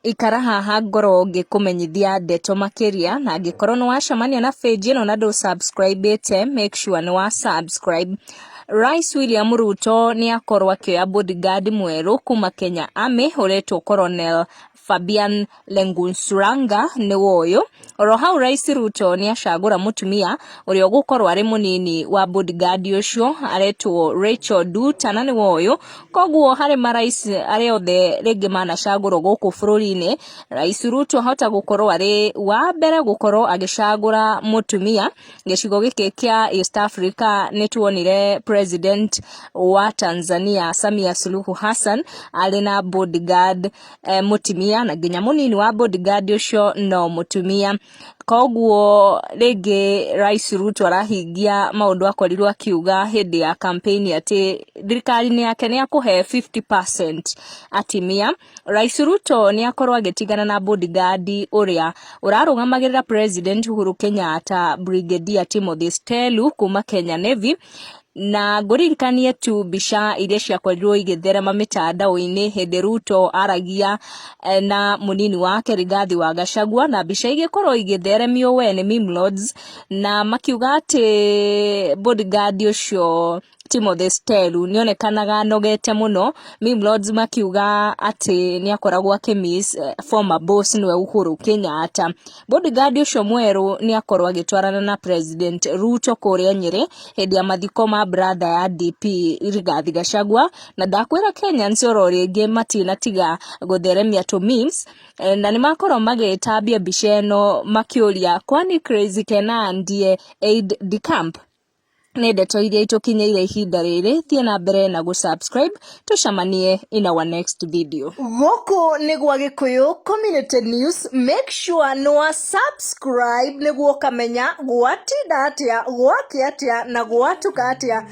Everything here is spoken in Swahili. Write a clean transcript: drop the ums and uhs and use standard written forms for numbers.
ikara haha ngoro ngikumenyithia ndeto makiria na ngikorwo ni wacemania na page ino na ndu subscribe ite make sure ni wa subscribe. Rais William Ruto ni akorwo akioya bodyguard mweru kuma Kenya Army uretwo Colonel Fabian Lengunsuranga ni woyo. Oro hau Rais Ruto ni acagura mutumia uria gukorwo ari munini wa bodyguard ucio aretwo Rachel Duta na ni woyo. Koguo hari marais ari othe ringi manacagurwo guku bururi-ini, Rais Ruto hota gukorwo ari wa mbere gukorwo agicagura mutumia. Gicigo giki kia East Africa ni tuonire President wa Tanzania Samia Suluhu Hassan ari na bodyguard mutumia na nginya munini wa bodyguard ucio no mutumia. Koguo ringi Rais Ruto arahingia maundu akorirwo akiuga hindi ya campaign ati thirikari-ini yake ni akuhe 50% atimia. Rais Ruto ni akorwo agitigana na bodyguard uria urarungamagirira President Uhuru Kenyatta Brigadier Timothy Stelu kuma Kenya Navy. Na nguririkanie tu mbica iria ciakorirwo igitherema mitandao-ini hindi Ruto aragia na munini wake Rigathi wa Gachagua, na mbica igikorwo igitheremio we ni meme lords na makiuga ati bodyguard ucio Timothy Stelu nionekanaga nogete muno. Meme lords makiuga ati ni akoragwo akimiss former boss niwe Uhuru Kenyatta. Bodyguard ucio mweru ni akorwo agitwarana na President Ruto kuria Nyeri hindi ya mathiko ma brother ya DP Rigathi Gachagua, na ndakwira Kenyans oro ringi matina tiga gutheremia tu memes na ni makorwo magitambia mbica ino makiuria kwani Crazy Kenandie Aide the camp. Ni ndeto iria itukinyeire ihinda riri. Thie na mbere na gusubscribe, tucemanie in our next video. Goko ni gwa Gikuyu Community News. Make sure no subscribe niguo kamenya gwatinda atia, gwake atia na gwatuka atia.